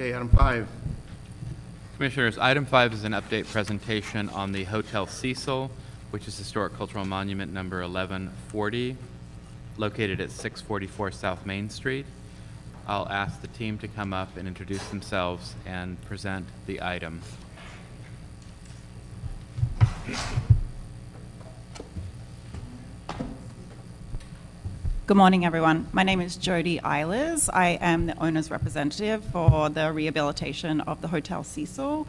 Okay, item 5. Commissioners, item 5 is an update presentation on the Hotel Cecil, which is Historic Cultural Monument number 1140, located at 644 South Main Street. I'll ask the team to come up and introduce themselves and present the item. Good morning, everyone. My name is Jody Eilers. I am the owner's representative for the rehabilitation of the Hotel Cecil.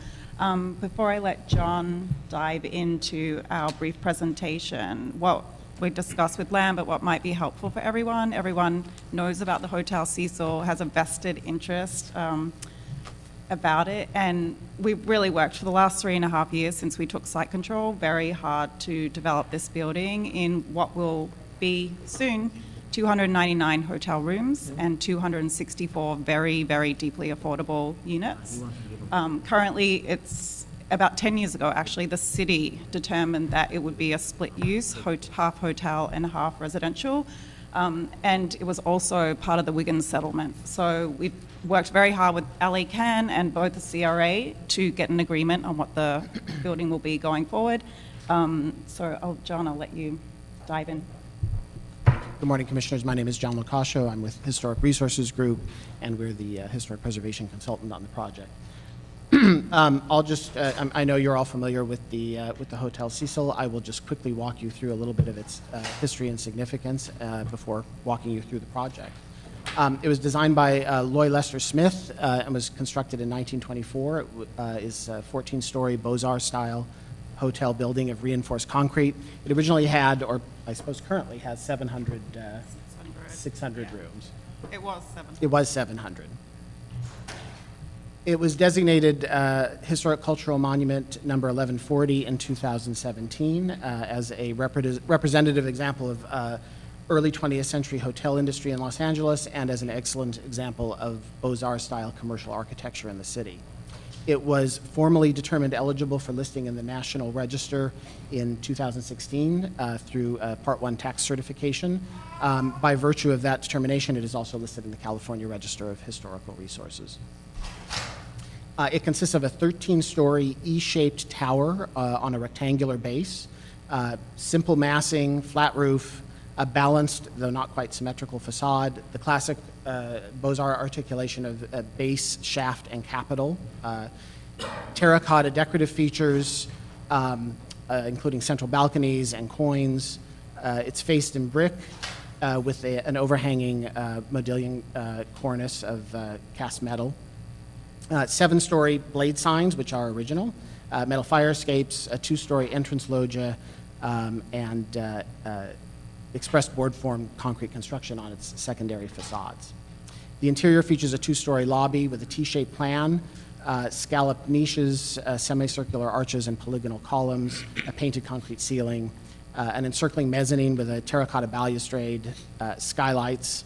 Before I let John dive into our brief presentation, what we discussed with Lambert, what might be helpful for everyone. Everyone knows about the Hotel Cecil, has a vested interest about it, and we've really worked for the last 3.5 years since we took site control very hard to develop this building in what will be soon 299 hotel rooms and 264 very, very deeply affordable units. Currently, it's about 10 years ago, actually, the city determined that it would be a split use, half hotel and half residential. And it was also part of the Wiggins settlement. So we've worked very hard with LA Can and both the CRA to get an agreement on what the building will be going forward. John, I'll let you dive in. Good morning, Commissioners. My name is John Locascio. I'm with Historic Resources Group, and we're the historic preservation consultant on the project. I know you're all familiar with the Hotel Cecil. I will just quickly walk you through a little bit of its history and significance before walking you through the project. It was designed by Loy Lester Smith and was constructed in 1924. It is a 14-story Beaux-Arts style hotel building of reinforced concrete. It originally had, or I suppose currently has, 600 rooms. It was 700. It was 700. It was designated Historic Cultural Monument number 1140 in 2017 as a representative example of early 20th century hotel industry in Los Angeles and as an excellent example of Beaux-Arts style commercial architecture in the city. It was formally determined eligible for listing in the National Register in 2016 through Part 1 tax certification. By virtue of that determination, it is also listed in the California Register of Historical Resources. It consists of a 13-story E-shaped tower on a rectangular base, simple massing, flat roof, a balanced, though not quite symmetrical facade, the classic Beaux-Arts articulation of base, shaft, and capital, terracotta decorative features, including central balconies and coins. It's faced in brick with an overhanging modillion cornice of cast metal. 7-story blade signs, which are original, metal fire escapes, a 2-story entrance loggia, and expressed board form concrete construction on its secondary facades. The interior features a 2-story lobby with a T-shaped plan, scalloped niches, semicircular arches and polygonal columns, a painted concrete ceiling, an encircling mezzanine with a terracotta balustrade, skylights,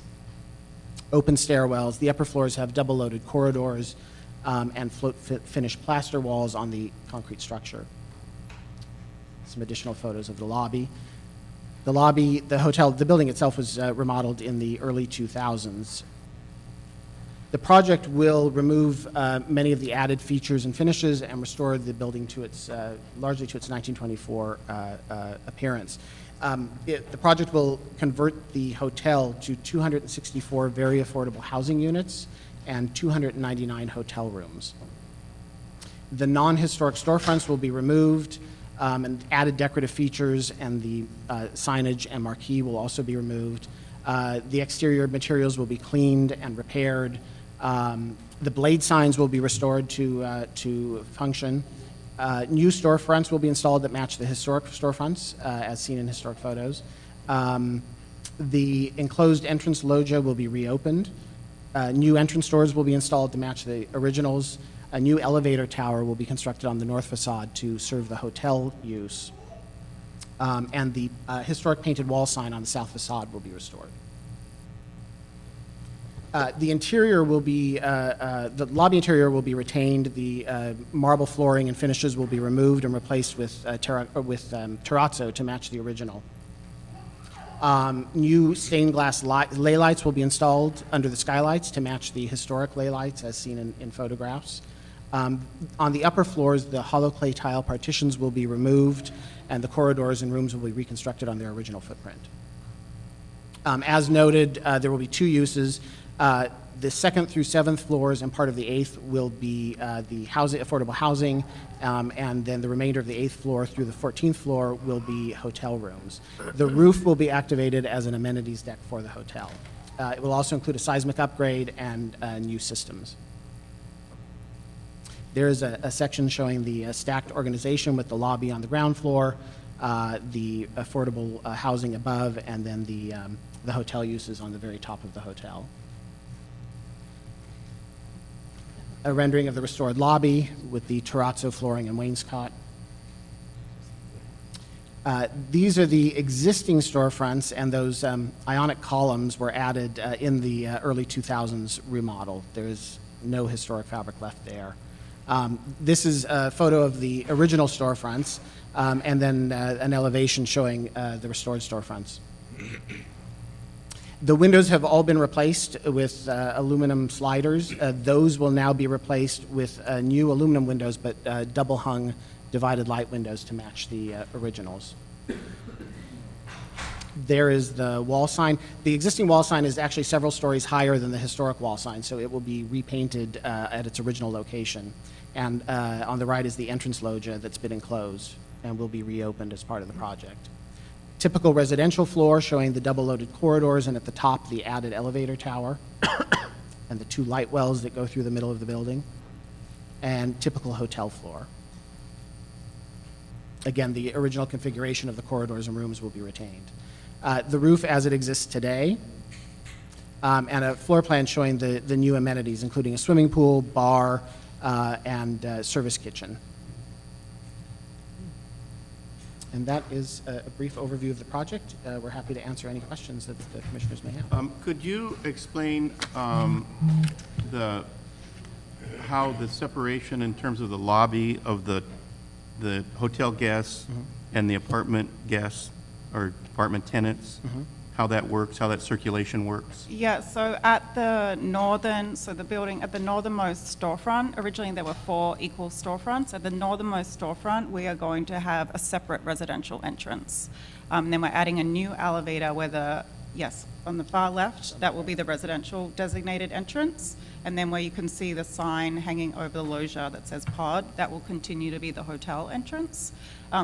open stairwells. The upper floors have double-loaded corridors and float-finished plaster walls on the concrete structure. Some additional photos of the lobby. The building itself was remodeled in the early 2000s. The project will remove many of the added features and finishes and restore the building to its, largely to its 1924 appearance. The project will convert the hotel to 264 very affordable housing units and 299 hotel rooms. The non-historic storefronts will be removed, and added decorative features and the signage and marquee will also be removed. The exterior materials will be cleaned and repaired. The blade signs will be restored to function. New storefronts will be installed that match the historic storefronts as seen in historic photos. The enclosed entrance loggia will be reopened. New entrance doors will be installed to match the originals. A new elevator tower will be constructed on the north facade to serve the hotel use. And the historic painted wall sign on the south facade will be restored. The interior will be, the lobby interior will be retained. The marble flooring and finishes will be removed and replaced with terrazzo to match the original. New stained glass lay lights will be installed under the skylights to match the historic lay lights as seen in photographs. On the upper floors, the hollow clay tile partitions will be removed, and the corridors and rooms will be reconstructed on their original footprint. As noted, there will be two uses. The second through seventh floors and part of the eighth will be the affordable housing, and then the remainder of the eighth floor through the 14th floor will be hotel rooms. The roof will be activated as an amenities deck for the hotel. It will also include a seismic upgrade and new systems. There is a section showing the stacked organization with the lobby on the ground floor, the affordable housing above, and then the hotel uses on the very top of the hotel. A rendering of the restored lobby with the terrazzo flooring and wainscot. These are the existing storefronts, and those ionic columns were added in the early 2000s remodel. There is no historic fabric left there. This is a photo of the original storefronts, and then an elevation showing the restored storefronts. The windows have all been replaced with aluminum sliders. Those will now be replaced with new aluminum windows, but double hung divided light windows to match the originals. There is the wall sign. The existing wall sign is actually several stories higher than the historic wall sign, so it will be repainted at its original location. And on the right is the entrance loggia that's been enclosed and will be reopened as part of the project. Typical residential floor showing the double-loaded corridors, and at the top, the added elevator tower and the two light wells that go through the middle of the building, and typical hotel floor. Again, the original configuration of the corridors and rooms will be retained. The roof as it exists today, and a floor plan showing the new amenities, including a swimming pool, bar, and service kitchen. And that is a brief overview of the project. We're happy to answer any questions that the commissioners may have. Could you explain how the separation in terms of the lobby of the hotel guests and the apartment guests or apartment tenants, how that works, how that circulation works? Yeah, so at the building at the northernmost storefront, originally there were 4 equal storefronts. At the northernmost storefront, we are going to have a separate residential entrance. Then we're adding a new elevator where on the far left, that will be the residential designated entrance. And then where you can see the sign hanging over the loggia that says pod, that will continue to be the hotel entrance.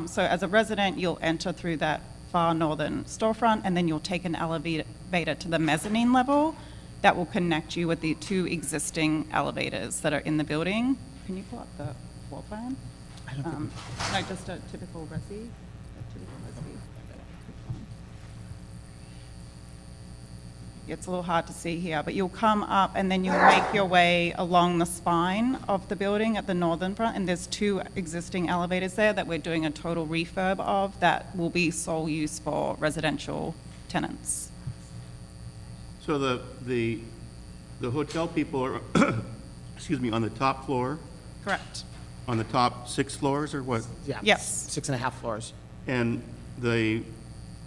So as a resident, you'll enter through that far northern storefront, and then you'll take an elevator to the mezzanine level that will connect you with the 2 existing elevators that are in the building. Can you pull up the floor plan? No, just a typical resi. It's a little hard to see here, but you'll come up and then you'll make your way along the spine of the building at the northern front, and there's 2 existing elevators there that we're doing a total refurb of that will be sole use for residential tenants. So the hotel people are, excuse me, on the top floor, Correct. on the top 6 floors or what? Yeah. Yes. 6.5 floors. And the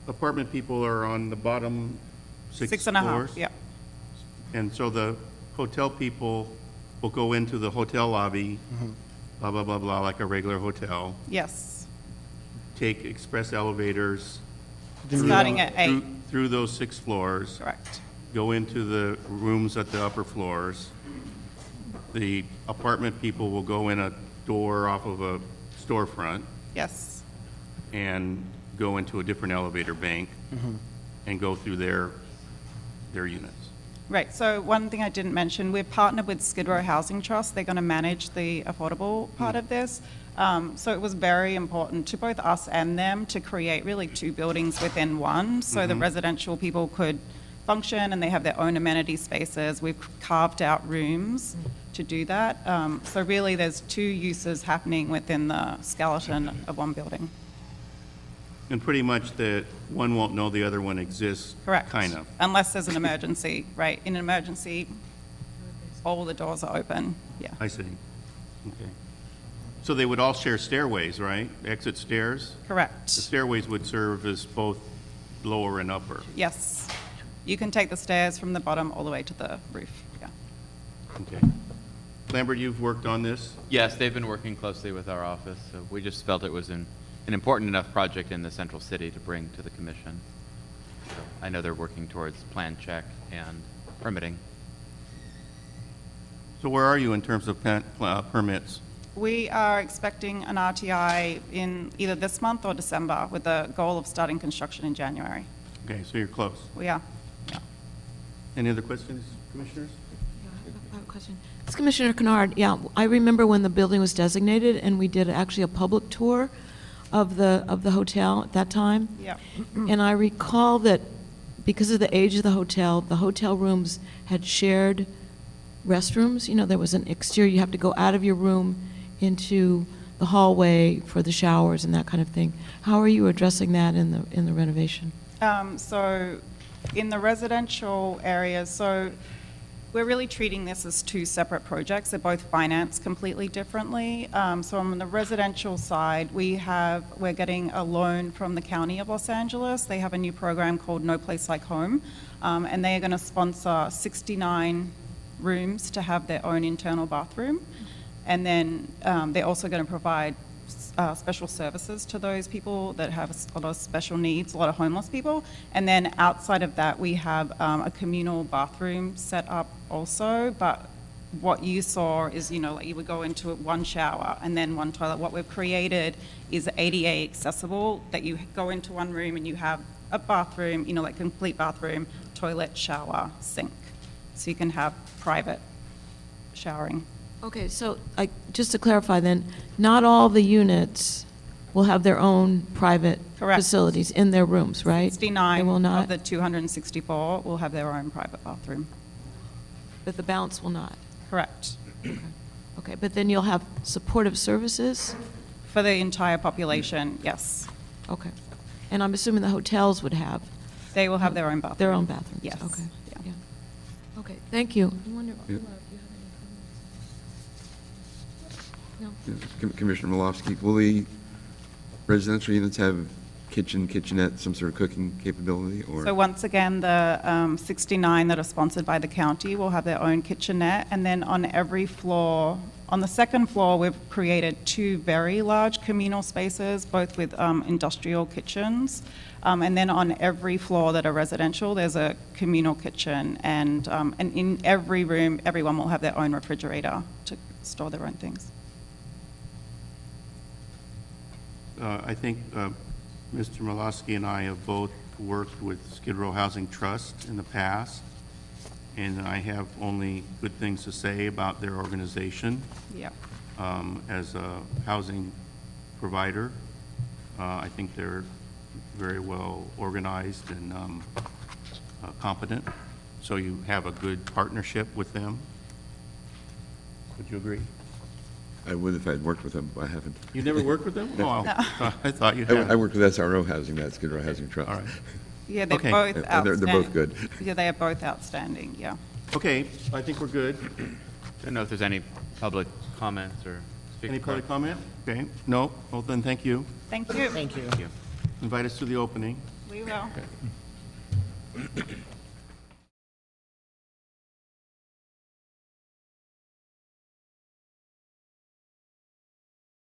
apartment people are on the bottom 6 6.5, floors? yeah. And so the hotel people will go into the hotel lobby, blah, blah, blah, blah, like a regular hotel, Yes. take express elevators Starting at 8. through those 6 floors, Correct. go into the rooms at the upper floors. The apartment people will go in a door off of a storefront Yes. and go into a different elevator bank and go through their units. Right, so one thing I didn't mention, we're partnered with Skid Row Housing Trust. They're going to manage the affordable part of this. So it was very important to both us and them to create really 2 buildings within one, so the residential people could function and they have their own amenity spaces. We've carved out rooms to do that. So really there's 2 uses happening within the skeleton of one building. And pretty much the one won't know the other one exists. Correct. Kind of. Unless there's an emergency, right? In an emergency, all the doors are open, yeah. I see. Okay. So they would all share stairways, right? Exit stairs? Correct. The stairways would serve as both lower and upper. Yes. You can take the stairs from the bottom all the way to the roof, yeah. Okay. Lambert, you've worked on this? Yes, they've been working closely with our office, so we just felt it was an important enough project in the central city to bring to the commission. So I know they're working towards plan check and permitting. So where are you in terms of permits? We are expecting an RTI in either this month or December with the goal of starting construction in January. Okay, so you're close. We are, yeah. Any other questions, commissioners? I have a question. It's Commissioner Kennard. Yeah, I remember when the building was designated, and we did actually a public tour of the hotel at that time. Yeah. And I recall that because of the age of the hotel rooms had shared restrooms. You know, there was an exterior, you have to go out of your room into the hallway for the showers and that kind of thing. How are you addressing that in the renovation? So in the residential areas, so we're really treating this as two separate projects. They're both financed completely differently. So on the residential side, we're getting a loan from the County of Los Angeles. They have a new program called No Place Like Home, and they are going to sponsor 69 rooms to have their own internal bathroom. And then they're also going to provide special services to those people that have a lot of special needs, a lot of homeless people. And then outside of that, we have a communal bathroom set up also. But what you saw is, you know, like you would go into it one shower and then one toilet. What we've created is ADA accessible, that you go into one room and you have a bathroom, you know, like complete bathroom, toilet, shower, sink. So you can have private showering. Okay, so just to clarify then, not all the units will have their own private Correct. facilities in their rooms, right? They 69 will not, of the 264 will have their own private bathroom. but the balance will not. Correct. Okay, but then you'll have supportive services? For the entire population, yes. Okay. And I'm assuming the hotels would have They will have their own bathroom. their own bathrooms? Yes. Okay, Yeah. yeah. Okay, thank you. I wonder, Yeah. Umar, if you have any comments? No? Commissioner Malofsky, will the residential units have kitchenette, some sort of cooking capability, or? So once again, the 69 that are sponsored by the county will have their own kitchenette, and then on every floor, on the second floor, we've created two very large communal spaces, both with industrial kitchens, and then on every floor that are residential, there's a communal kitchen, and in every room, everyone will have their own refrigerator to store their own things. I think Mr. Malosky and I have both worked with Skid Row Housing Trust in the past, and I have only good things to say about their organization Yeah. as a housing provider. I think they're very well organized and competent, so you have a good partnership with them. Would you agree? I would if I'd worked with them, but I haven't. You never worked with them? Oh, I thought you I had. worked with SRO Housing, that's Skid Row Housing Trust. All right. Yeah, they're Okay. both They're outstanding. both good. Yeah, they are both outstanding, yeah. Okay, I think we're good. Don't know if there's any public comments or speaker Any public cards. comment? Okay, no? Well, then, thank you. Thank you. Thank you. Thank you. Invite us to the opening. We will.